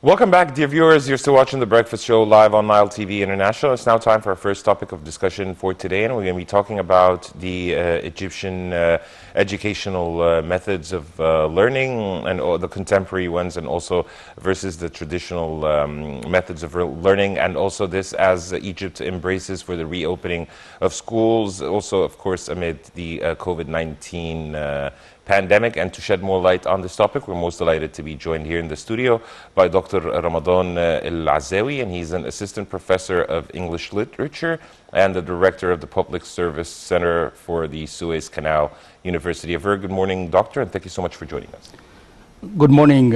Welcome back, dear viewers. You're still watching The Breakfast Show live on Nile TV International. It's now time for our first topic of discussion for today, and we're going to be talking about the Egyptian educational methods of learning and all the contemporary ones, and also versus the traditional methods of learning, and also this as Egypt embraces for the reopening of schools, also, of course, amid the COVID-19 pandemic. And to shed more light on this topic, we're most delighted to be joined here in the studio by Dr. Ramadan Azzawi, and he's an assistant professor of English literature and the director of the Public Service Center for the Suez Canal University. A very good morning, doctor, and thank you so much for joining us. Good morning,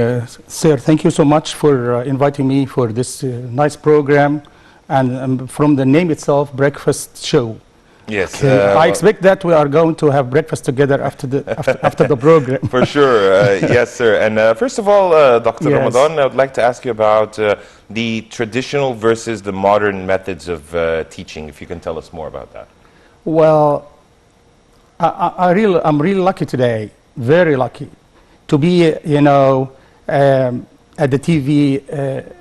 sir. Thank you so much for inviting me for this nice program, and from the name itself, Breakfast Show. Yes, I expect that we are going to have breakfast together after the program. For sure, yes, sir. And first of all, Dr. Yes. Ramadan, I would like to ask you about the traditional versus the modern methods of teaching. If you can tell us more about that. Well, I'm really lucky today, very lucky, to be, at the TV,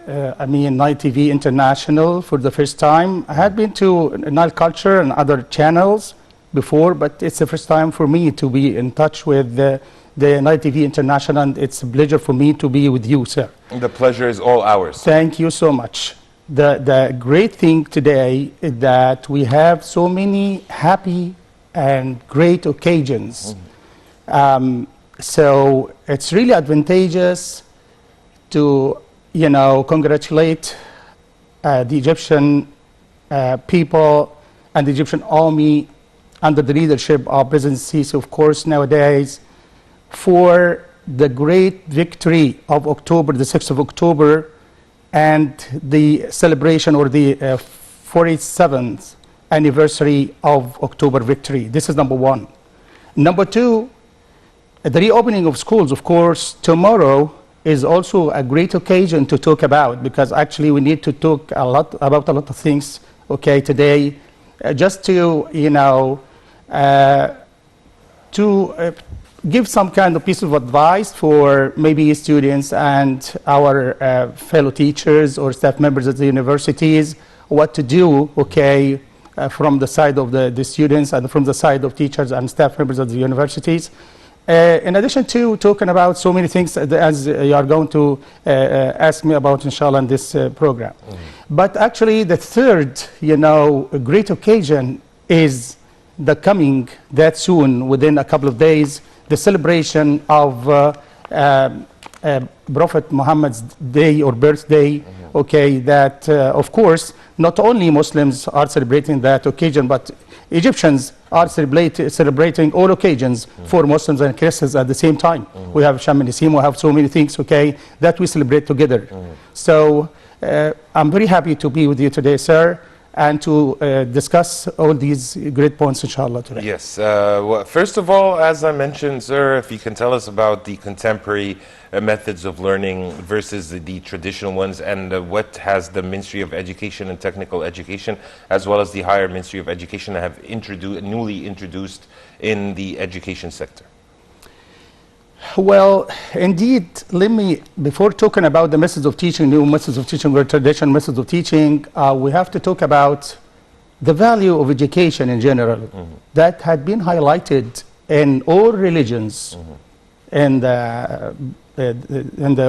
Nile TV International for the first time. I had been to Nile Culture and other channels before, but it's the first time for me to be in touch with the Nile TV International, and it's a pleasure for me to be with you, sir. The pleasure is all ours. Thank you so much. The great thing today is that we have so many happy and great occasions. So it's really advantageous to, congratulate the Egyptian people and the Egyptian army under the leadership of President Sisi, of course, nowadays, for the great victory of October, the 6th of October, and the celebration, or the 47th anniversary of October victory. This is number one. Number two, the reopening of schools, of course, tomorrow is also a great occasion to talk about, because actually we need to talk about a lot of things, okay, today, just to, give some kind of piece of advice for maybe students and our fellow teachers or staff members at the universities, what to do, okay, from the side of the students and from the side of teachers and staff members at the universities. In addition to talking about so many things as you are going to ask me about, inshallah, in this program. But actually the third, great occasion is the coming that soon, within a couple of days, the celebration of Prophet Muhammad's day or birthday, okay, that of course not only Muslims are celebrating that occasion, but Egyptians are celebrating all occasions for Muslims and Christians at the same time. We have Sham Nisim, we have so many things, okay, that we celebrate together. So I'm very happy to be with you today, sir, and to discuss all these great points, inshallah, today. Yes. Well, first of all, as I mentioned, sir, if you can tell us about the contemporary methods of learning versus the traditional ones, and what has the Ministry of Education and Technical Education, as well as the Higher Ministry of Education, have newly introduced in the education sector? Well, indeed, let me, before talking about the methods of teaching, new methods of teaching or traditional methods of teaching, we have to talk about the value of education in general that had been highlighted in all religions, in the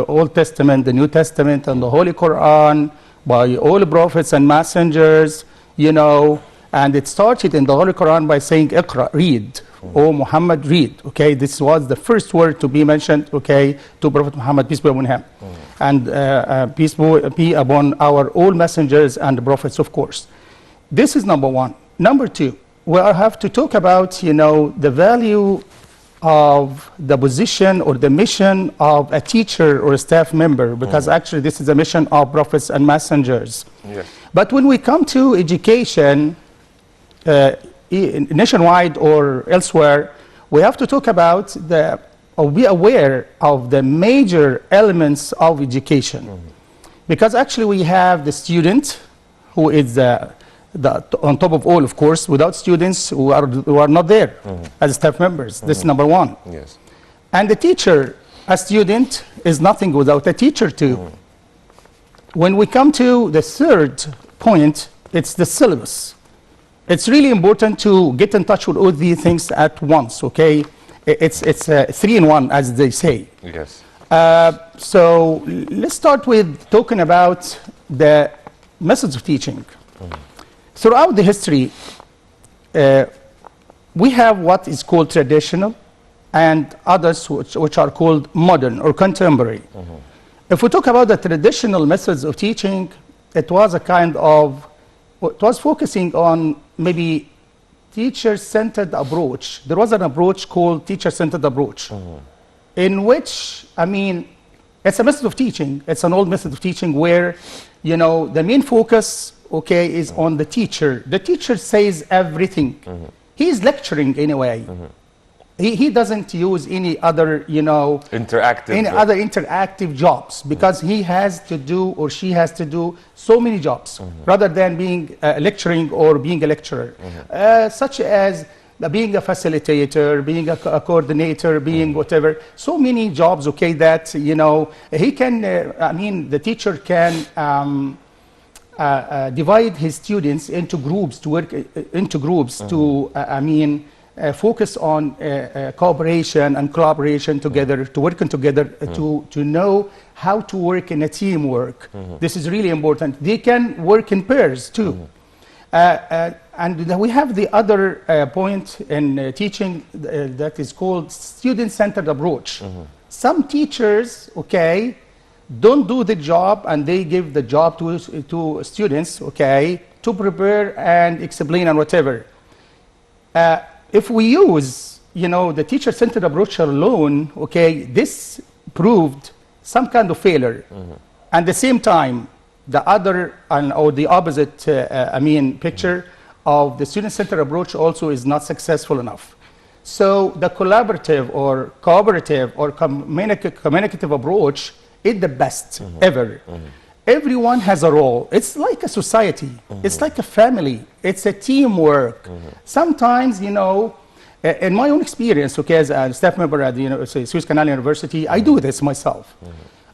Old Testament, the New Testament, and the Holy Quran, by all the prophets and messengers, and it started in the Holy Quran by saying, Iqra, read. O Muhammad, read. Okay, this was the first word to be mentioned, okay, to Prophet Muhammad, peace be upon him. And peace be upon our all messengers and the prophets, of course. This is number one. Number two, we have to talk about, the value of the position or the mission of a teacher or a staff member, because actually this is a mission of prophets and messengers. Yes. But when we come to education, nationwide or elsewhere, we have to talk about or be aware of the major elements of education. Because actually we have the student, who is on top of all, of course. Without students who are not there as staff members. This is number one. Yes. And the teacher, a student is nothing without a teacher too. When we come to the third point, it's the syllabus. It's really important to get in touch with all these things at once, okay? It's 3 in 1, as they say. Yes. So let's start with talking about the methods of teaching. Throughout the history, we have what is called traditional and others which are called modern or contemporary. If we talk about the traditional methods of teaching, it was a kind of, it was focusing on maybe teacher-centered approach. There was an approach called teacher-centered approach, in which, I mean, it's a method of teaching. It's an old method of teaching where, you know, the main focus, okay, is on the teacher. The teacher says everything. He's lecturing anyway. He doesn't use any other, you know, other interactive jobs, because he has to do or she has to do so many jobs rather than being lecturing or being a lecturer, such as being a facilitator, being a coordinator, being whatever. So many jobs, okay, that, you know, he can, I mean, the teacher can divide his students into groups to work into groups to, I mean, focus on cooperation and collaboration together, to working together, to know how to work in a teamwork. This is really important. They can work in pairs too. And we have the other point in teaching that is called student-centered approach. Some teachers, okay, don't do the job and they give the job to students, okay, to prepare and explain and whatever. If we use, you know, the teacher-centered approach alone, okay, this proved some kind of failure. At the same time, the other or the opposite, I mean, picture of the student-centered approach also is not successful enough. So the collaborative or cooperative or communicative approach is the best ever. Everyone has a role. It's like a society. It's like a family. It's a teamwork. Sometimes, you know, in my own experience, okay, as a staff member at the Suez Canal University, I do this myself.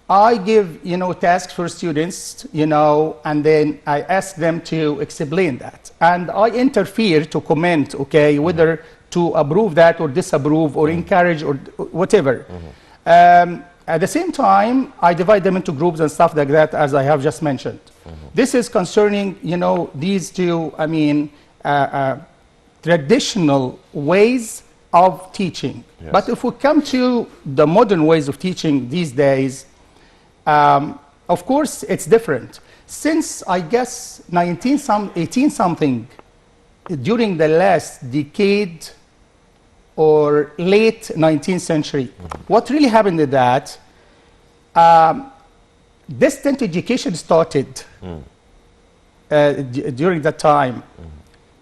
I give, you know, tasks for students, you know, and then I ask them to explain that. And I interfere to comment, okay, whether to approve that or disapprove or encourage or whatever. At the same time, I divide them into groups and stuff like that, as I have just mentioned. This is concerning, you know, these two, I mean, traditional ways of teaching. Yes. But if we come to the modern ways of teaching these days, of course, it's different. Since, I guess, 18 something, during the last decade, or late 19th century. What really happened is that distant education started during that time,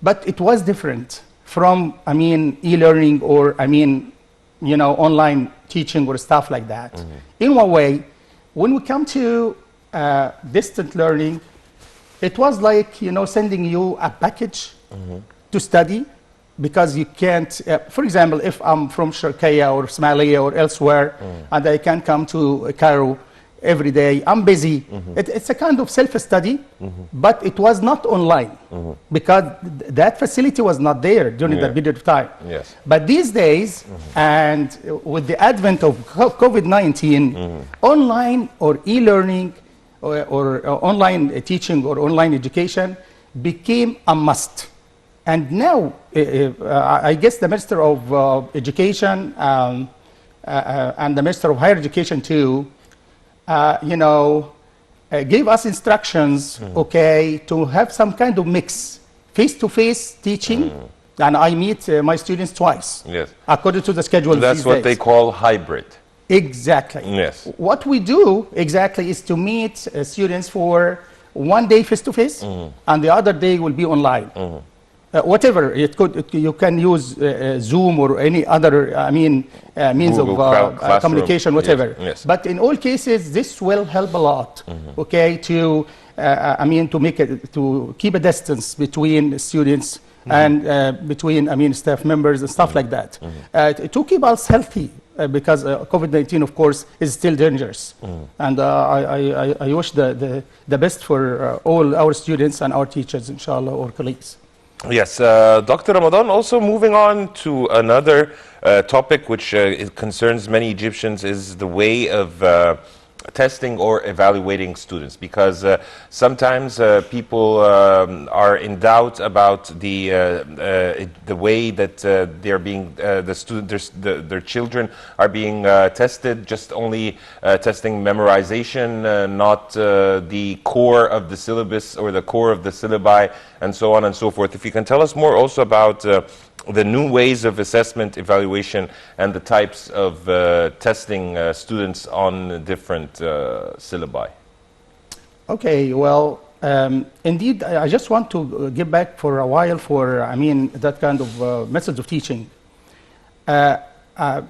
but it was different from, I mean, e-learning or, I mean, you know, online teaching or stuff like that. In one way, when we come to distant learning, it was like, you know, sending you a package to study, because you can't, for example, if I'm from Sharqiyya or Somalia or elsewhere, and I can't come to Cairo every day, I'm busy. It's a kind of self-study, but it was not online, because that facility was not there during that period of time. Yes. But these days, and with the advent of COVID-19, online or e-learning or online teaching or online education became a must. And now, I guess the Minister of Education and the Minister of Higher Education too, you know, gave us instructions, okay, to have some kind of mix, face-to-face teaching, and I meet my students twice, according to the schedule. That's what they call hybrid. Exactly. Yes. What we do exactly is to meet students for one day face-to-face, and the other day will be online. Whatever it could, you can use Zoom or any other, I mean, means Google of communication, whatever. Yes. But in all cases, this will help a lot. Okay, to I mean, to make it, to keep a distance between students and between, I mean, staff members and stuff like that. To keep us healthy, because COVID-19, of course, is still dangerous. And I wish the best for all our students and our teachers, inshallah, or colleagues. Yes, Dr. Ramadan, also moving on to another topic which it concerns many Egyptians is the way of testing or evaluating students, because sometimes people are in doubt about the way that they're being their children are being tested, just only testing memorization, not the core of the syllabus or the core of the syllabi, and so on and so forth. If you can tell us more also about the new ways of assessment, evaluation, and the types of testing students on different syllabi. Okay, well, indeed, I just want to get back for a while for, that kind of method of teaching.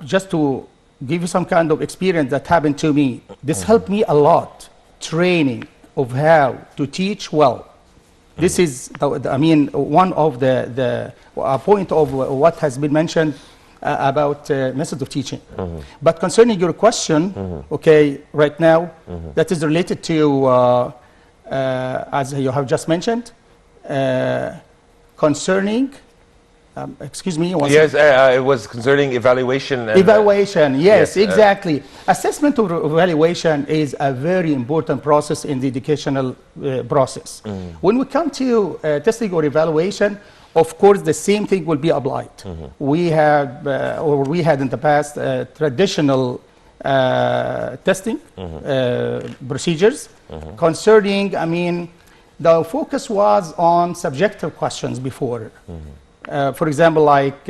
Just to give you some kind of experience that happened to me. This helped me a lot, training of how to teach well. This is, one of the point of what has been mentioned about method of teaching. But concerning your question, okay, right now, that is related to, as you have just mentioned, concerning, excuse me. Yes, it was concerning evaluation. And, evaluation, yes, exactly. Assessment or evaluation is a very important process in the educational process. When we come to testing or evaluation, of course, the same thing will be applied. We have, or we had in the past, traditional testing procedures concerning, the focus was on subjective questions before. For example, like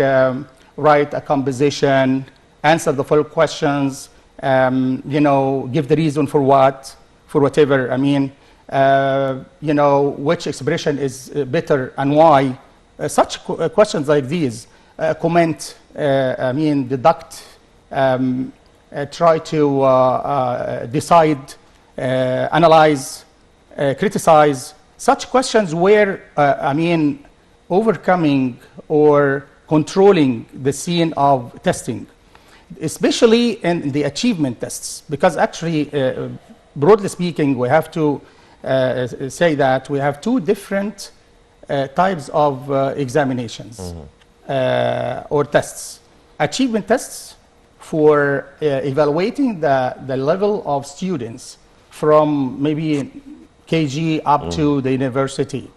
write a composition, answer the following questions, give the reason for whatever, which expression is better and why. Such questions like these, comment, deduct, try to decide, analyze, criticize. Such questions were, overcoming or controlling the scene of testing, especially in the achievement tests, because actually, broadly speaking, we have to say that we have two different types of examinations or tests. Achievement tests for evaluating the level of students from maybe KG up to the university.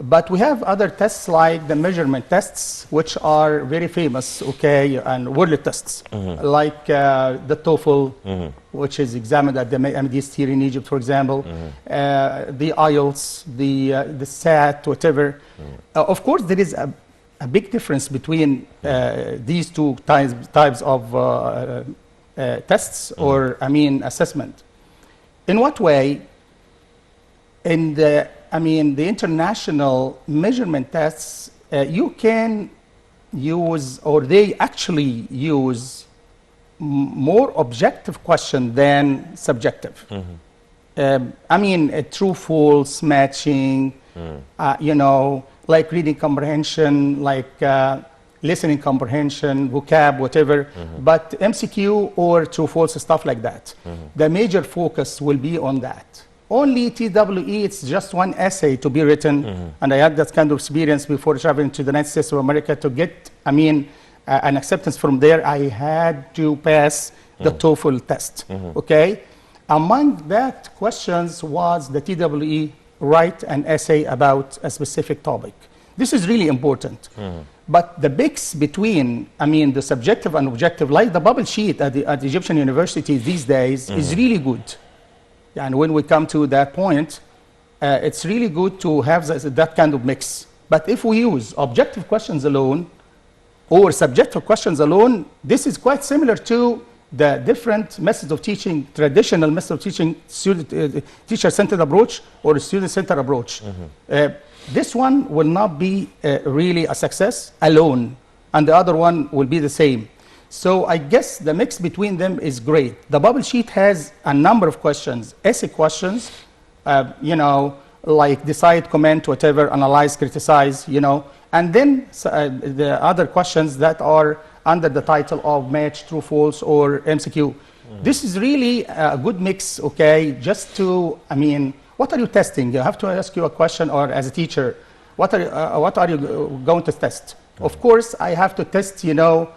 But we have other tests like the measurement tests, which are very famous, okay, and world tests, like the TOEFL, which is examined at the MDS here in Egypt, for example, the IELTS, the SAT, whatever. Of course, there is a big difference between these two types of tests or, assessment. In what way? In the international measurement tests, you can use, or they actually use more objective question than subjective. True, false, matching, like reading comprehension, like listening comprehension, vocab, whatever, but MCQ or true, false, stuff like that. The major focus will be on that. Only TWE, it's just one essay to be written, and I had that kind of experience before traveling to the United States of America to get, an acceptance from there. I had to pass the TOEFL test, okay? Among that questions was the TWE, write an essay about a specific topic. This is really important. But the mix between, the subjective and objective, like the bubble sheet at the Egyptian university these days, is really good. And when we come to that point, it's really good to have that kind of mix. But if we use objective questions alone or subjective questions alone, this is quite similar to the different methods of teaching, traditional methods of teaching, teacher-centered approach or student-centered approach. This one will not be really a success alone, and the other one will be the same. So I guess the mix between them is great. The bubble sheet has a number of questions, essay questions, like decide, comment, whatever, analyze, criticize, and then the other questions that are under the title of match, true, false, or MCQ. This is really a good mix, okay, just to, I mean, what are you testing? You have to ask you a question, or as a teacher, what are you going to test? Of course, I have to test, you know,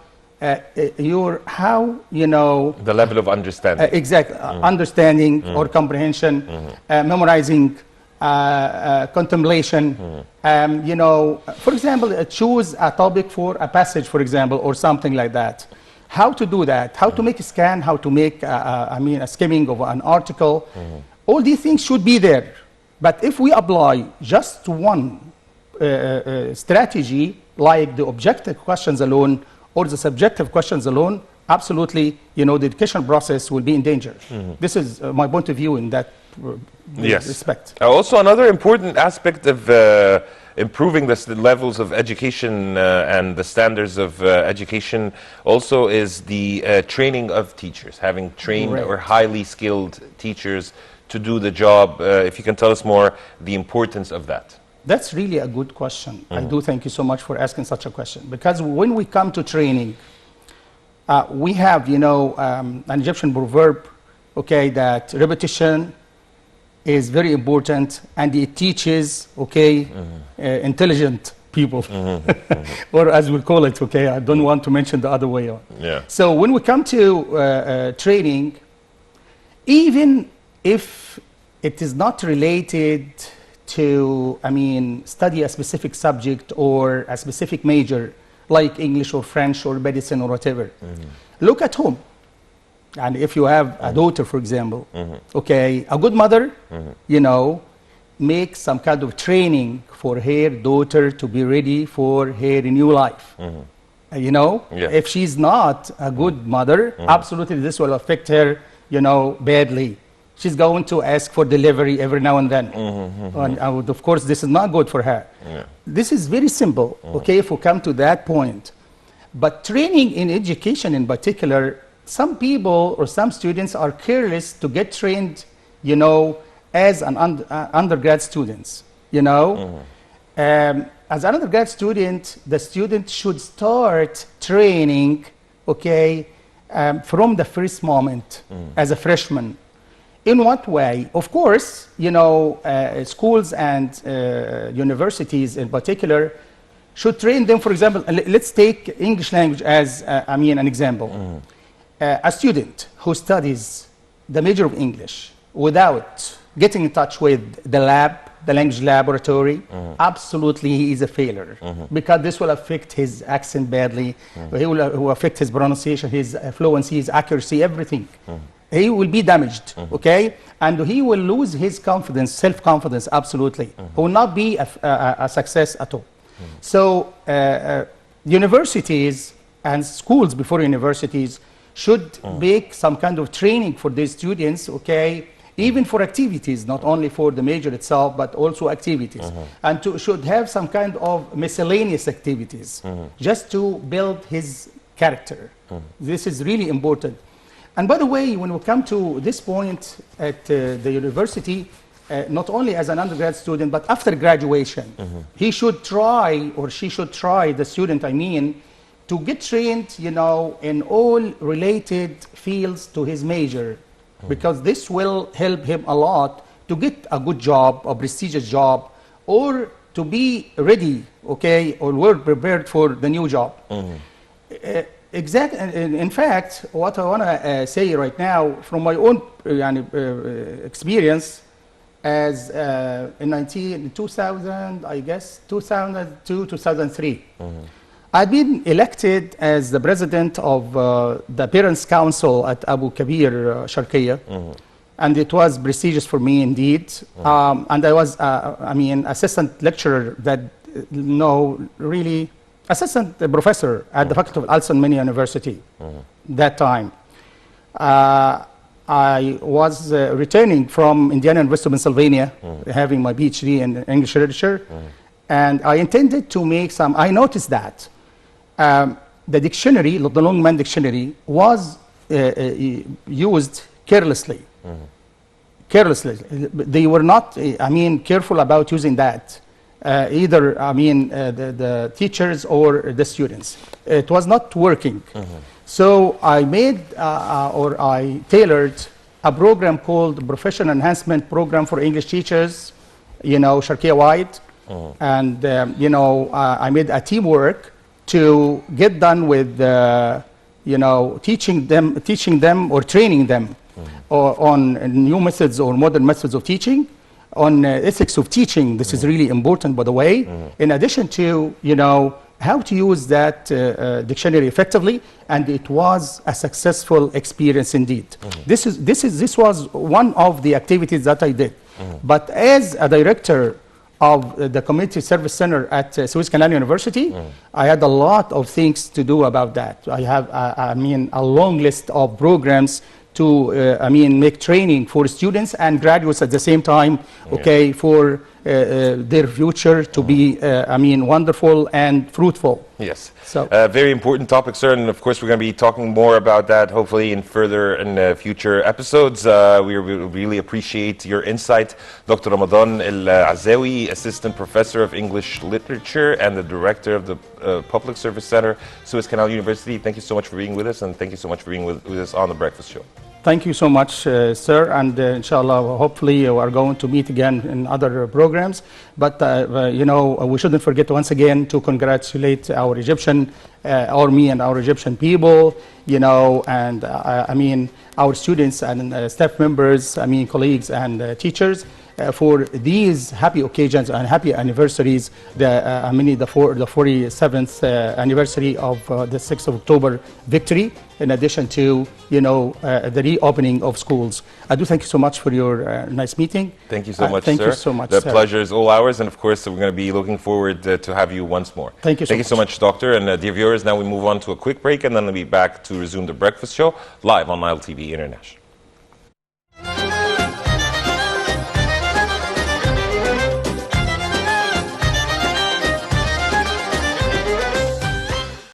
how, you know... The level of understanding. Exactly, understanding or comprehension, memorizing, contemplation. You know, for example, choose a topic for a passage, for example, or something like that. How to do that, how to make a scan, how to make, I mean, a skimming of an article. All these things should be there. But if we apply just one strategy, like the objective questions alone or the subjective questions alone, absolutely, you know, the education process will be in danger. This is my point of view in that respect. Also, another important aspect of improving the levels of education and the standards of education also is the training of teachers, having trained or highly skilled teachers to do the job. If you can tell us more, the importance of that. That's really a good question. I do thank you so much for asking such a question, because when we come to training, we have, you know, an Egyptian proverb, okay, that repetition is very important, and it teaches, okay, intelligent people, or as we call it, okay, I don't want to mention the other way. So when we come to training, even if it is not related to, I mean, study a specific subject or a specific major, like English or French or medicine or whatever, look at home. And if you have a daughter, for example, okay, a good mother, you know, make some kind of training for her daughter to be ready for her new life. You know, if she's not a good mother, absolutely this will affect her, you know, badly. She's going to ask for delivery every now and then. And of course, this is not good for her. This is very simple, okay, if we come to that point. But training in education in particular, some people or some students are careless to get trained, you know, as an undergrad students, you know. As an undergrad student, the student should start training, okay, from the first moment as a freshman. In what way? Of course, you know, schools and universities in particular should train them. For example, let's take English language as, I mean, an example. A student who studies the major of English without getting in touch with the lab, the language laboratory, absolutely he is a failure, because this will affect his accent badly, he will affect his pronunciation, his fluency, his accuracy, everything. He will be damaged, okay? And he will lose his confidence, self-confidence, absolutely. He will not be a success at all. So universities and schools before universities should make some kind of training for these students, okay? Even for activities, not only for the major itself, but also activities. And should have some kind of miscellaneous activities, just to build his character. This is really important. And by the way, when we come to this point at the university, not only as an undergrad student, but after graduation, he should try, or she should try, the student, I mean, to get trained, you know, in all related fields to his major, because this will help him a lot to get a good job, a prestigious job, or to be ready, okay, or well prepared for the new job. Exactly. In fact, what I want to say right now, from my own experience, as in 2000, I guess, 2002, 2003, I'd been elected as the president of the Parents' Council at Abu Kabir, Sharqiya, and it was prestigious for me indeed. And I was, I mean, assistant lecturer that, no, really, assistant professor at the Faculty of Al Salmania University that time. I was returning from Indiana University of Pennsylvania, having my PhD in English literature, and I intended to make some, I noticed that the dictionary, the Longman dictionary, was used carelessly. Carelessly. They were not, I mean, careful about using that. either, the teachers or the students. It was not working. So I made, or I tailored a program called Professional Enhancement Program for English Teachers, Sharqiya-wide. And, I made a teamwork to get done with, teaching them or training them on new methods or modern methods of teaching, on ethics of teaching. This is really important, by the way. In addition to, how to use that dictionary effectively, and it was a successful experience indeed. This was one of the activities that I did. But as a director of the Community Service Center at Suez Canal University, I had a lot of things to do about that. I have, a long list of programs to, make training for students and graduates at the same time, for their future to be, wonderful and fruitful. Yes. So, very important topic, sir, and of course we're going to be talking more about that hopefully in future episodes. We really appreciate your insight, Dr. Ramadan Azzawi, Assistant Professor of English Literature and the Director of the Public Service Center, Suez Canal University. Thank you so much for being with us, and thank you so much for being with us on The Breakfast Show. thank you so much, sir, and inshallah, hopefully we are going to meet again in other programs. But, we shouldn't forget once again to congratulate our Egyptian army and our Egyptian people, and our students and staff members, colleagues and teachers, for these happy occasions and happy anniversaries, the 47th anniversary of the 6th of October victory, in addition to, the reopening of schools. I do thank you so much for your nice meeting. Thank you so much, thank sir. you so much, The sir. pleasure is all ours, and of course we're going to be looking forward to have you once more. Thank you so much. Thank you so much, Doctor. And dear viewers, now we move on to a quick break, and then we'll be back to resume The Breakfast Show live on Nile TV International.